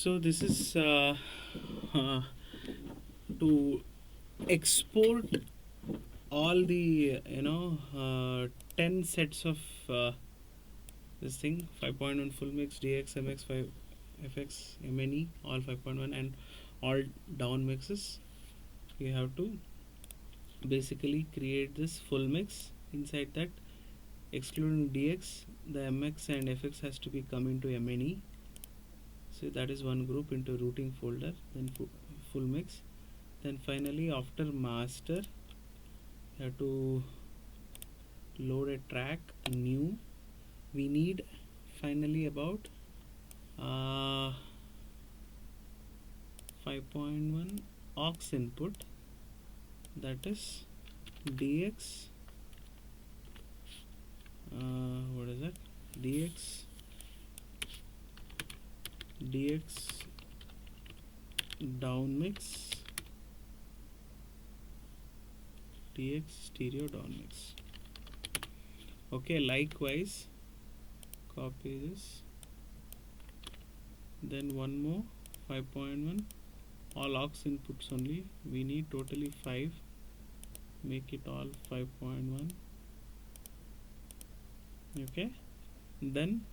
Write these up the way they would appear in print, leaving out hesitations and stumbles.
So this is uh, to export all the 10 sets of this thing 5.1 full mix DX MX 5 FX MNE all 5.1 and all down mixes. You have to basically create this full mix. Inside that, excluding DX, the MX and FX has to be come into MNE. So that is one group into routing folder, then full mix. Then finally after master you have to load a track new. We need finally about 5.1 aux input, that is dx what is that, dx down mix, dx stereo down mix. Okay, likewise copy this, then one more 5.1 all aux inputs only. We need totally 5, make it all 5.1. okay, then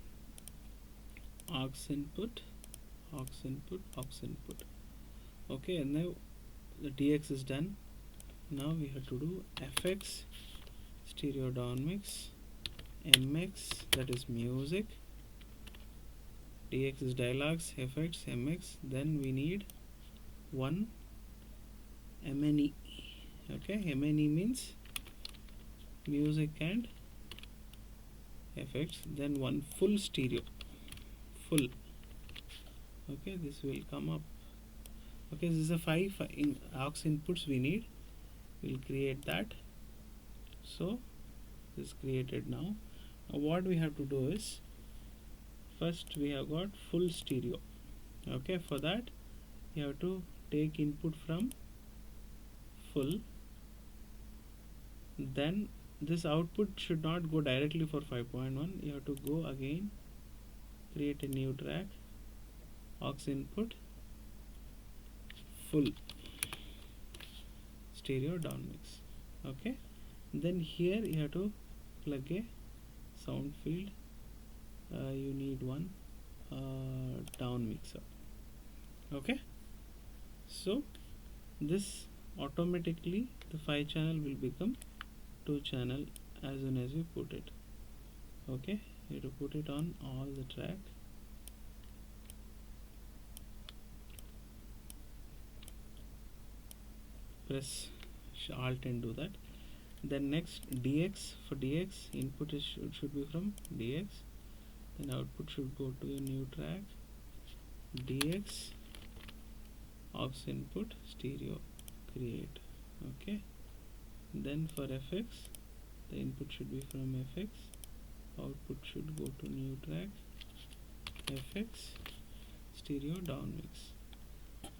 aux input, aux input, aux input. Okay, and now the dx is done. Now we have to do fx stereo down mix, mx that is music, dx is dialogues, fx, mx. Then we need one mne. Okay, mne means music and fx. Then one full stereo, full. Okay, this will come up. Okay, this is a 5 in aux inputs we need. We'll create that. So this is created now. Now what we have to do is, first we have got full stereo. Okay, for that you have to take input from full. Then this output should not go directly for 5.1. You have to go again, create a new track, aux input, full stereo down mix. Okay, then here you have to plug a sound field. You need one down mixer. Okay, so this automatically the 5 channel will become 2 channel as soon as you put it. Okay, you have to put it on all the track. Press alt and do that. Then next dx, for dx input is should be from dx, then output should go to a new track, dx aux input stereo create. Okay, then for fx the input should be from fx, output should go to new track, fx stereo down mix.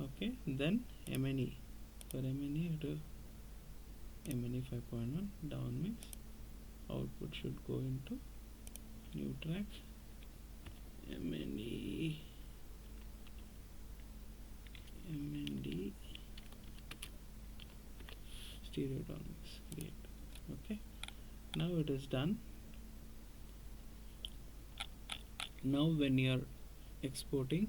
Okay, then mne, for mne to mne 5.1 down mix, output should go into new track, mne mnd stereo down mix create. Okay, now it is done. Now when you are exporting,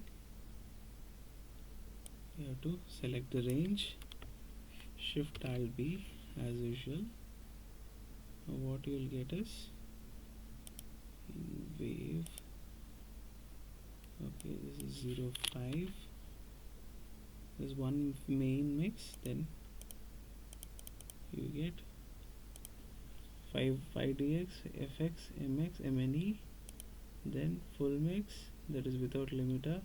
you have to select the range, shift alt B as usual. Now what you will get is wave. Okay, this is 0.5. There's one main mix, then you get 5dx, fx, mx, mne, then full mix, that is without limiter,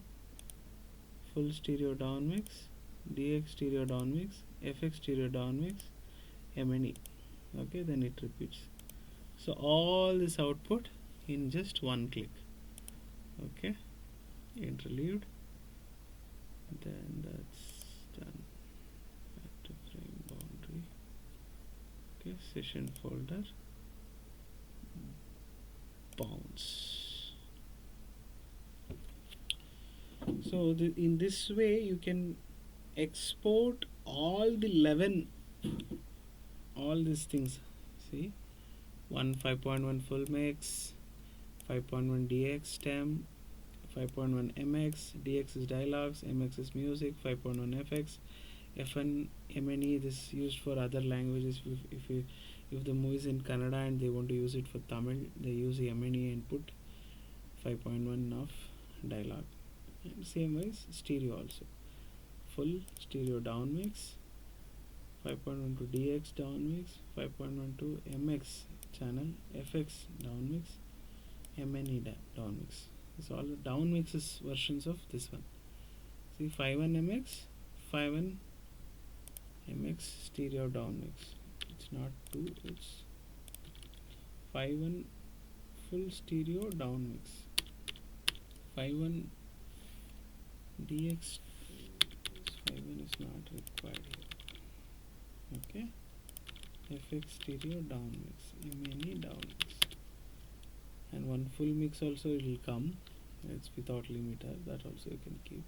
full stereo down mix, dx stereo down mix, fx stereo down mix, mne. Okay, then it repeats. So all this output in just one click. Okay, interlude, then that's done. Back to frame boundary. Okay, session folder, bounce. So in this way you can export all the 11, all these things. See, 5.1 full mix, 5.1 DX stem, 5.1 MX, DX is dialogues, MX is music, 5.1 FX, FN, MNE. This is used for other languages. If the movie is in Kannada and they want to use it for Tamil, they use the MNE and put 5.1 of dialogue. And same ways stereo also. Full stereo down mix, 5.1 to DX down mix, 5.1 to MX channel, FX down mix, MNE down mix. It's all the down mixes versions of this one. See, 5.1 MX, 5.1 MX stereo down mix. It's not 2, it's 5.1 full stereo down mix. 5.1 DX, 5.1 is not required here. Okay. FX stereo down mix, MNE down mix. And one full mix also it will come. It's without limiter, that also you can keep.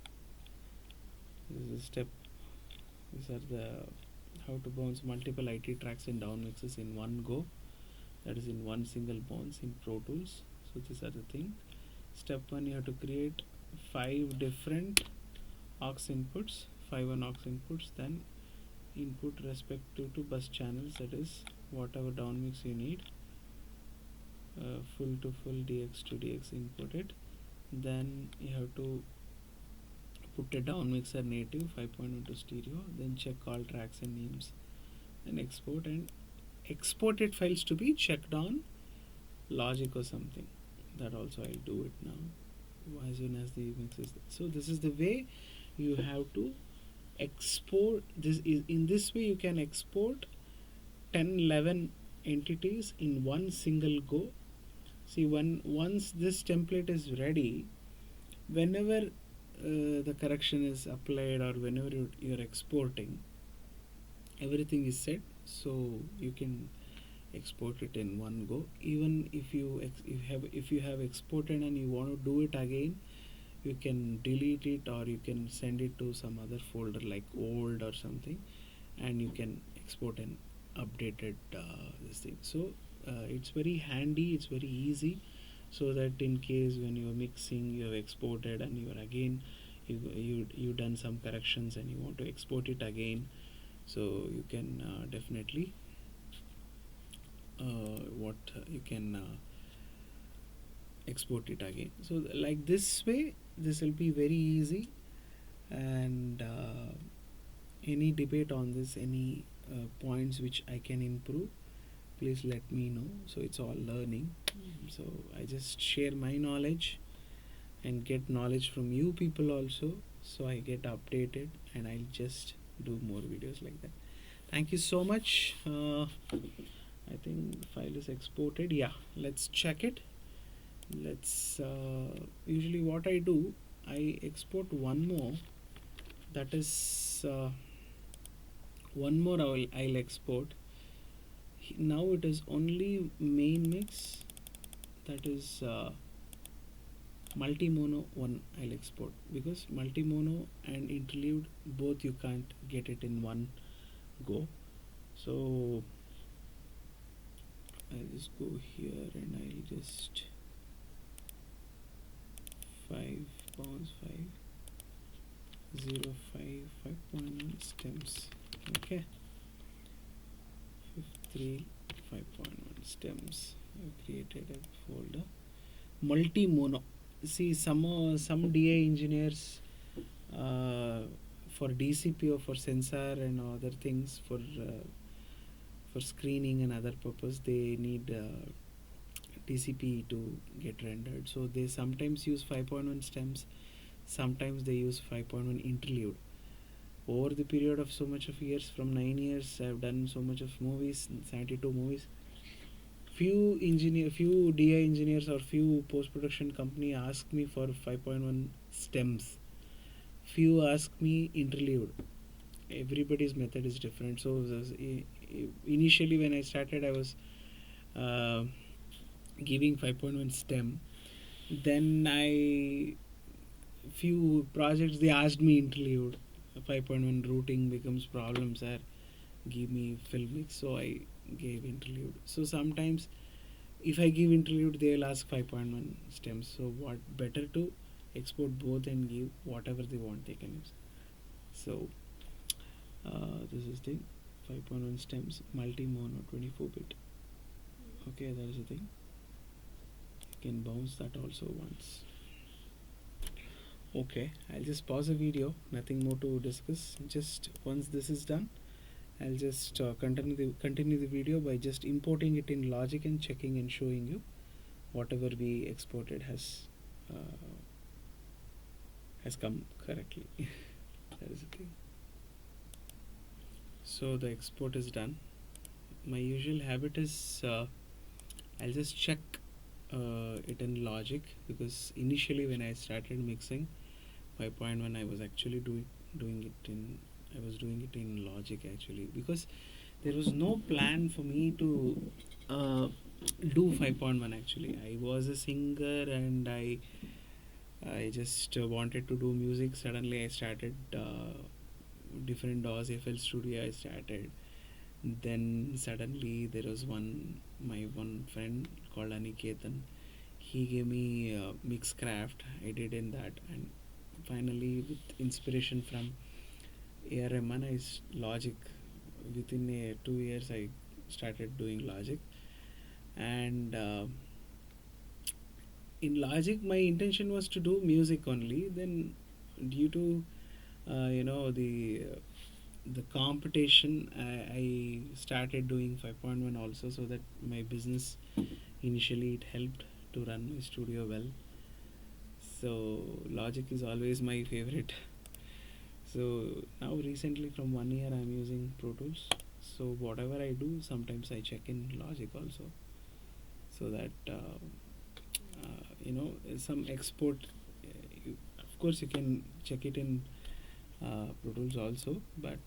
This is a step. These are the how to bounce multiple IT tracks and down mixes in one go. That is in one single bounce in Pro Tools. So these are the thing. Step 1, you have to create 5 different aux inputs, 5 aux inputs, then input respective to bus channels, that is whatever down mix you need, full to full, DX to DX input it. Then you have to put a down mixer native 5.1 to stereo, then check all tracks and names, then export and exported files to be checked on logic or something. That also I'll do it now as soon as the mix is there. So this is the way you have to export. This is in this way you can export 10 11 entities in one single go. See, once this template is ready, whenever the correction is applied or whenever you're exporting, everything is set, so you can export it in one go. Even if you have exported and you want to do it again, you can delete it or you can send it to some other folder like old or something, and you can export an updated this thing. So it's very handy, it's very easy, so that in case when you are mixing, you have exported and you are again you done some corrections and you want to export it again, so you can definitely you can export it again. So like this way this will be very easy. And any debate on this, any points which I can improve, please let me know. So it's all learning. So I just share my knowledge and get knowledge from you people also, so I get updated and I'll just do more videos like that. Thank you so much. I think the file is exported. Yeah, let's check it. Let's usually what I do, I export one more, that is one more I'll export. Now it is only main mix, that is multi mono one I'll export, because multi mono and interlude both you can't get it in one go. So I'll just go here and I'll just 5 pounds 5.1 stems. Okay, 3 5.1 stems. I've created a folder multi mono. See, some DA engineers for DCP or for sensor and other things, for screening and other purpose, they need DCP to get rendered, so they sometimes use 5.1 stems, sometimes they use 5.1 interlude. Over the period of so much of years, from 9 years, I've done so much of movies, 72 movies. Few DI engineers or few post-production company ask me for 5.1 stems. Few ask me interlude. Everybody's method is different. So initially when I started, I was giving 5.1 stem. Then I few projects they asked me interlude. 5.1 routing becomes problem, sir. Give me fill mix, so I gave interlude. So sometimes if I give interlude, they'll ask 5.1 stems. So what better to export both and give whatever they want they can use. So this is the 5.1 stems multi mono 24-bit. Okay, that is the thing. You can bounce that also once. Okay, I'll just pause the video. Nothing more to discuss. Just once this is done, I'll just continue the video by just importing it in Logic and checking and showing you whatever we exported has come correctly. That is the thing. So the export is done. My usual habit is I'll just check it in Logic, because initially when I started mixing 5.1, I was actually doing it in I was doing it in Logic actually, because there was no plan for me to do 5.1 actually. I was a singer and I just wanted to do music. Suddenly I started different DAWs, FL Studio I started. Then suddenly there was my one friend called Aniketan. He gave me Mixcraft. I did in that, and finally with inspiration from ARM, Logic. Within 2 years, I started doing Logic, and in Logic, my intention was to do music only. Then, due to the competition, I started doing 5.1 also, so that my business initially it helped to run my studio well. So Logic is always my favorite. So now recently from 1 year I'm using Pro Tools. So whatever I do, sometimes I check in Logic also, so that some export. Of course, you can check it in Pro Tools also, but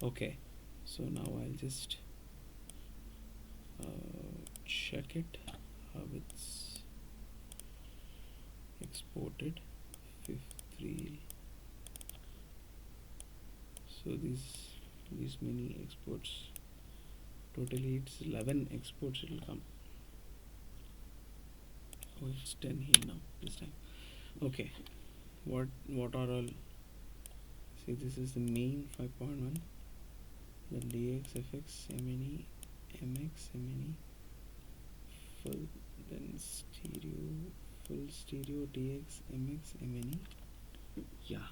okay. So now I'll just check it how it's exported. Fifth reel. So these many exports, totally it's 11 exports it will come. Oh, it's 10 here now this time. Okay, what are all? See, this is the main 5.1, then DX, FX, MNE, MX, MNE, full, then stereo, full stereo, DX, MX, MNE. Yeah,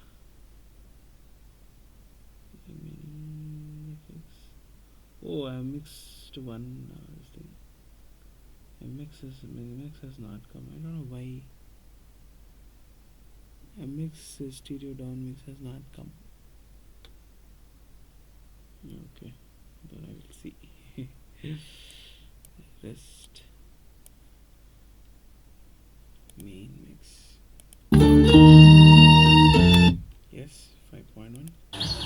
MNE, FX. Oh, I mixed one thing. MX has not come. I don't know why. MX stereo down mix has not come. Okay, then I will see. Rest main mix. Yes, 5.1.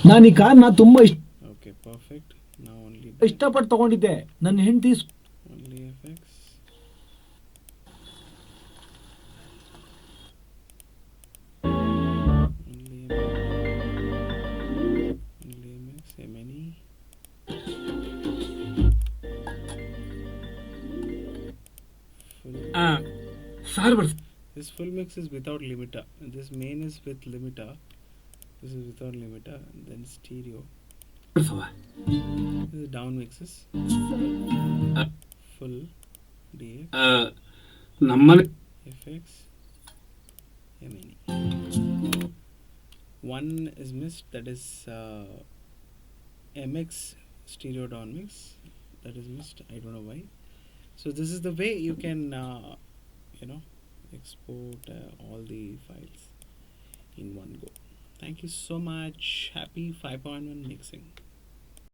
ನಾನು ಈ ಕಾರ್ನ ತುಂಬಾ Okay, perfect. Now only ಇಷ್ಟಪಟ್ಟು ತಗೊಂಡಿದ್ದೆ. ನನ್ನ ಹೆಂಡತಿ only FX. Only MX, MNE. This full mix is without limiter. This main is with limiter. This is without limiter. And then stereo. This is down mixes. Full DX. FX. MNE. One is missed. That is MX stereo down mix. That is missed. I don't know why. So this is the way you can export all the files in one go. Thank you so much. Happy 5.1 mixing.